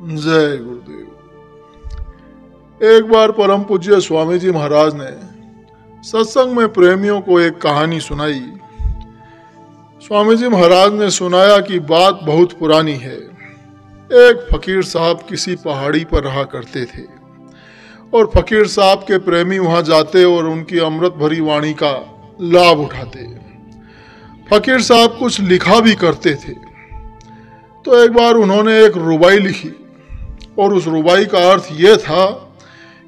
जय गुरुदेव। एक बार परम पूज्य स्वामी जी महाराज ने सत्संग में प्रेमियों को एक कहानी सुनाई। स्वामी जी महाराज ने सुनाया कि बात बहुत पुरानी है। एक फकीर साहब किसी पहाड़ी पर रहा करते थे और फकीर साहब के प्रेमी वहां जाते और उनकी अमृत भरी वाणी का लाभ उठाते। फकीर साहब कुछ लिखा भी करते थे। तो एक बार उन्होंने एक रुबाई लिखी और उस रुबाई का अर्थ ये था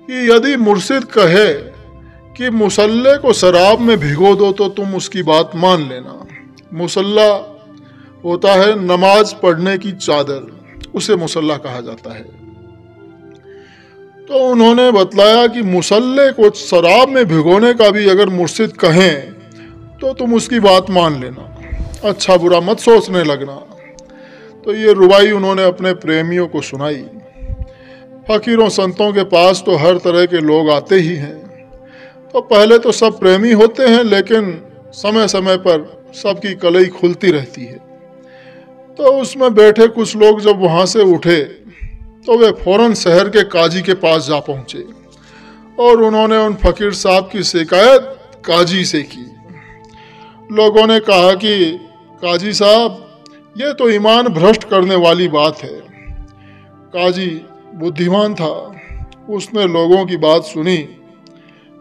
कि यदि मुर्शिद कहे कि मुसल्ले को शराब में भिगो दो तो तुम उसकी बात मान लेना। मुसल्ला होता है नमाज पढ़ने की चादर, उसे मुसल्ला कहा जाता है। तो उन्होंने बतलाया कि मुसल्ले को शराब में भिगोने का भी अगर मुर्शिद कहें तो तुम उसकी बात मान लेना, अच्छा बुरा मत सोचने लगना। तो ये रुबाई उन्होंने अपने प्रेमियों को सुनाई। फकीरों संतों के पास तो हर तरह के लोग आते ही हैं। तो पहले तो सब प्रेमी होते हैं, लेकिन समय समय पर सबकी कलई खुलती रहती है। तो उसमें बैठे कुछ लोग जब वहाँ से उठे तो वे फौरन शहर के काजी के पास जा पहुँचे और उन्होंने उन फकीर साहब की शिकायत काजी से की। लोगों ने कहा कि काजी साहब, ये तो ईमान भ्रष्ट करने वाली बात है। काजी बुद्धिमान था, उसने लोगों की बात सुनी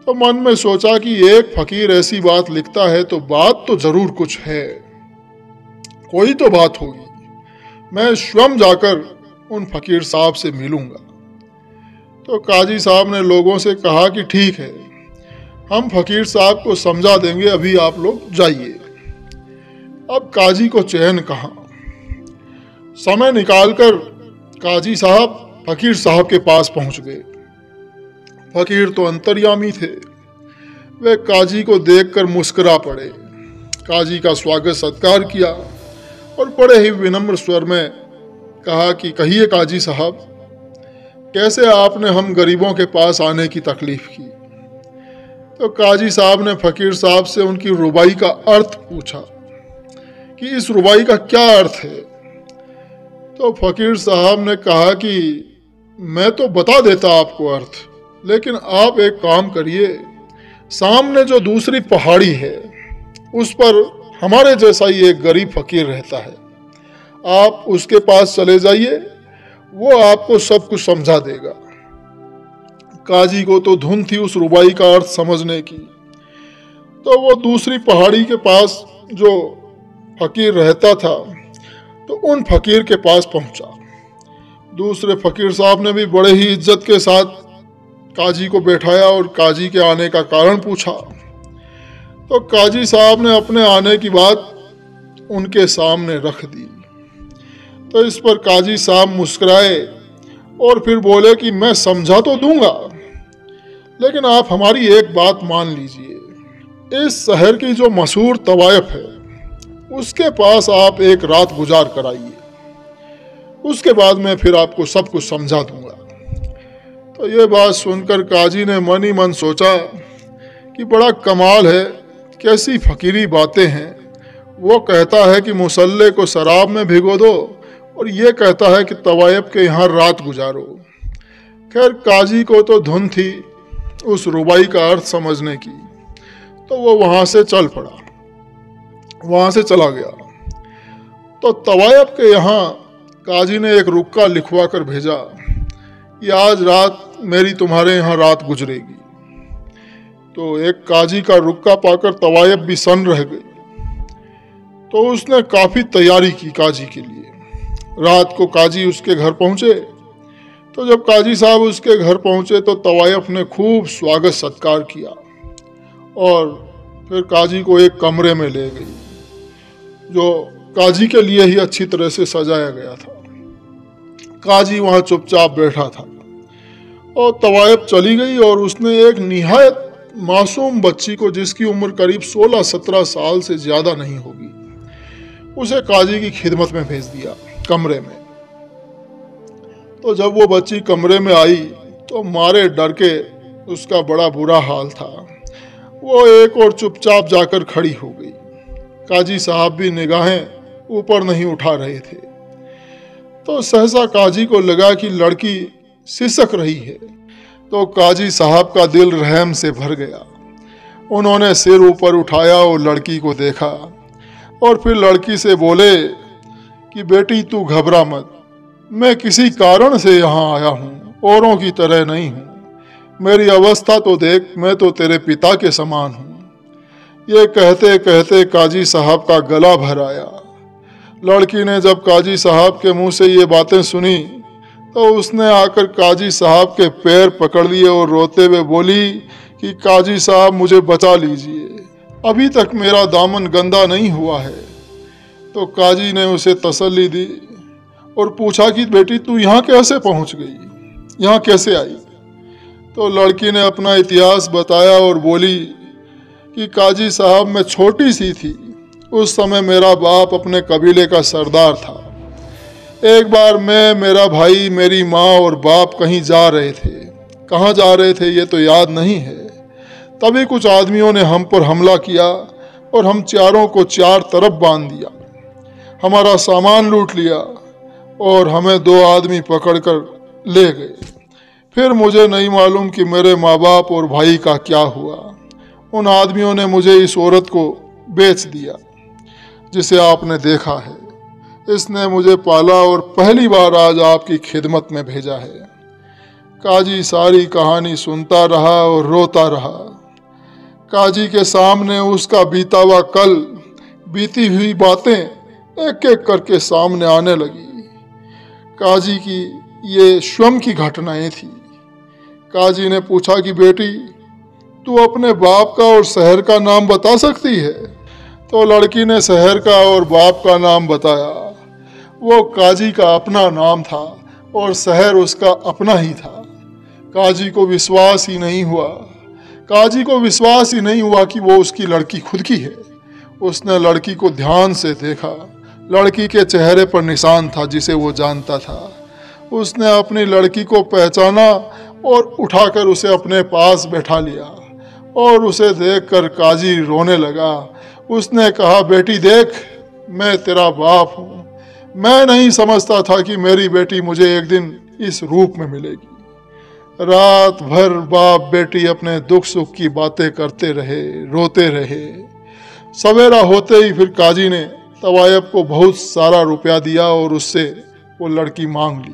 तो मन में सोचा कि एक फकीर ऐसी बात लिखता है तो बात तो जरूर कुछ है, कोई तो बात होगी। मैं स्वयं जाकर उन फकीर साहब से मिलूंगा। तो काजी साहब ने लोगों से कहा कि ठीक है, हम फकीर साहब को समझा देंगे, अभी आप लोग जाइए। अब काजी को चैन कहाँ। समय निकालकर काजी साहब फकीर साहब के पास पहुंच गए। फकीर तो अंतर्यामी थे। वे काजी को देखकर मुस्कुरा पड़े, काजी का स्वागत सत्कार किया और बड़े ही विनम्र स्वर में कहा कि कहिए काजी साहब, कैसे आपने हम गरीबों के पास आने की तकलीफ की। तो काजी साहब ने फकीर साहब से उनकी रुबाई का अर्थ पूछा कि इस रुबाई का क्या अर्थ है। तो फकीर साहब ने कहा कि मैं तो बता देता आपको अर्थ, लेकिन आप एक काम करिए, सामने जो दूसरी पहाड़ी है उस पर हमारे जैसा ही एक गरीब फकीर रहता है, आप उसके पास चले जाइए, वो आपको सब कुछ समझा देगा। काजी को तो धुन थी उस रुबाई का अर्थ समझने की। तो वो दूसरी पहाड़ी के पास जो फकीर रहता था तो उन फकीर के पास पहुंचा। दूसरे फकीर साहब ने भी बड़े ही इज्जत के साथ काजी को बैठाया और काजी के आने का कारण पूछा। तो काजी साहब ने अपने आने की बात उनके सामने रख दी। तो इस पर काजी साहब मुस्कुराए और फिर बोले कि मैं समझा तो दूंगा, लेकिन आप हमारी एक बात मान लीजिए, इस शहर की जो मशहूर तवायफ है उसके पास आप एक रात गुजार कर आइए, उसके बाद मैं फिर आपको सब कुछ समझा दूंगा। तो ये बात सुनकर काजी ने मन ही मन सोचा कि बड़ा कमाल है, कैसी फकीरी बातें हैं। वो कहता है कि मुसल्ले को शराब में भिगो दो और ये कहता है कि तवायफ के यहाँ रात गुजारो। खैर, काजी को तो धुन थी उस रुबाई का अर्थ समझने की, तो वो वहाँ से चल पड़ा, वहाँ से चला गया। तो तवायफ के यहाँ काजी ने एक रुक्का लिखवा कर भेजा कि आज रात मेरी तुम्हारे यहाँ रात गुजरेगी। तो एक काजी का रुक्का पाकर तवायफ भी सन्न रह गई। तो उसने काफी तैयारी की काजी के लिए। रात को काजी उसके घर पहुंचे। तो जब काजी साहब उसके घर पहुंचे तो तवायफ ने खूब स्वागत सत्कार किया और फिर काजी को एक कमरे में ले गई जो काजी के लिए ही अच्छी तरह से सजाया गया था। काजी वहां चुपचाप बैठा था और तवायफ चली गई और उसने एक निहायत मासूम बच्ची को, जिसकी उम्र करीब 16-17 साल से ज्यादा नहीं होगी, उसे काजी की खिदमत में भेज दिया कमरे में। तो जब वो बच्ची कमरे में आई तो मारे डर के उसका बड़ा बुरा हाल था। वो एक और चुपचाप जाकर खड़ी हो गई। काजी साहब भी निगाहें ऊपर नहीं उठा रहे थे। तो सहसा काजी को लगा कि लड़की सिसक रही है। तो काजी साहब का दिल रहम से भर गया। उन्होंने सिर ऊपर उठाया और लड़की को देखा और फिर लड़की से बोले कि बेटी तू घबरा मत, मैं किसी कारण से यहाँ आया हूँ, औरों की तरह नहीं हूँ। मेरी अवस्था तो देख, मैं तो तेरे पिता के समान हूँ। ये कहते कहते काजी साहब का गला भर आया। लड़की ने जब काजी साहब के मुंह से ये बातें सुनी तो उसने आकर काजी साहब के पैर पकड़ लिए और रोते हुए बोली कि काजी साहब मुझे बचा लीजिए, अभी तक मेरा दामन गंदा नहीं हुआ है। तो काजी ने उसे तसल्ली दी और पूछा कि बेटी तू यहाँ कैसे पहुँच गई, यहाँ कैसे आई। तो लड़की ने अपना इतिहास बताया और बोली कि काजी साहब मैं छोटी सी थी, उस समय मेरा बाप अपने कबीले का सरदार था। एक बार मैं, मेरा भाई, मेरी माँ और बाप कहीं जा रहे थे। कहाँ जा रहे थे ये तो याद नहीं है। तभी कुछ आदमियों ने हम पर हमला किया और हम चारों को चार तरफ बांध दिया, हमारा सामान लूट लिया और हमें 2 आदमी पकड़कर ले गए। फिर मुझे नहीं मालूम कि मेरे माँ बाप और भाई का क्या हुआ। उन आदमियों ने मुझे इस औरत को बेच दिया जिसे आपने देखा है। इसने मुझे पाला और पहली बार आज आपकी खिदमत में भेजा है। काजी सारी कहानी सुनता रहा और रोता रहा। काजी के सामने उसका बीता हुआ कल, बीती हुई बातें एक एक करके सामने आने लगी। काजी की ये स्वयं की घटनाएं थी। काजी ने पूछा कि बेटी तू अपने बाप का और शहर का नाम बता सकती है। तो लड़की ने शहर का और बाप का नाम बताया। वो काजी का अपना नाम था और शहर उसका अपना ही था। काजी को विश्वास ही नहीं हुआ। काजी को विश्वास ही नहीं हुआ कि वो उसकी लड़की खुद की है। उसने लड़की को ध्यान से देखा। लड़की के चेहरे पर निशान था जिसे वो जानता था। उसने अपनी लड़की को पहचाना और उठाकर उसे अपने पास बैठा लिया और उसे देखकर काजी रोने लगा। उसने कहा बेटी देख, मैं तेरा बाप हूँ। मैं नहीं समझता था कि मेरी बेटी मुझे एक दिन इस रूप में मिलेगी। रात भर बाप बेटी अपने दुख सुख की बातें करते रहे, रोते रहे। सवेरा होते ही फिर काजी ने तवायब को बहुत सारा रुपया दिया और उससे वो लड़की मांग ली।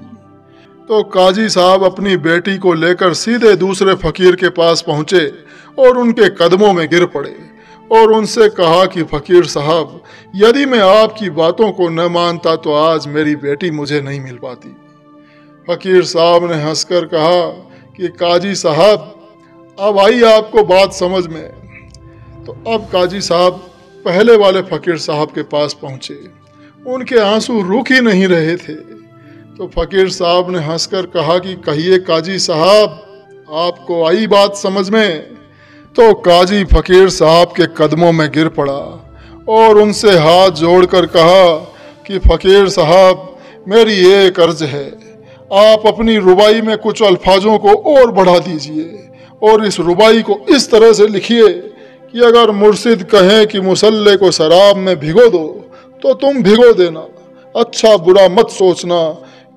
तो काजी साहब अपनी बेटी को लेकर सीधे दूसरे फकीर के पास पहुंचे और उनके कदमों में गिर पड़े और उनसे कहा कि फकीर साहब, यदि मैं आपकी बातों को न मानता तो आज मेरी बेटी मुझे नहीं मिल पाती। फकीर साहब ने हंसकर कहा कि काजी साहब, अब आई आपको बात समझ में। तो अब काजी साहब पहले वाले फकीर साहब के पास पहुंचे। उनके आंसू रुक ही नहीं रहे थे। तो फकीर साहब ने हंसकर कहा कि कहिए काजी साहब, आपको आई बात समझ में। तो काजी फकीर साहब के कदमों में गिर पड़ा और उनसे हाथ जोड़कर कहा कि फकीर साहब, मेरी एक अर्ज है, आप अपनी रुबाई में कुछ अल्फाजों को और बढ़ा दीजिए और इस रुबाई को इस तरह से लिखिए कि अगर मुर्शिद कहें कि मुसल्ले को शराब में भिगो दो तो तुम भिगो देना, अच्छा बुरा मत सोचना,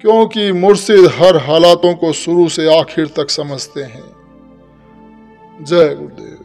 क्योंकि मुर्शिद हर हालातों को शुरू से आखिर तक समझते हैं। जय गुरुदेव।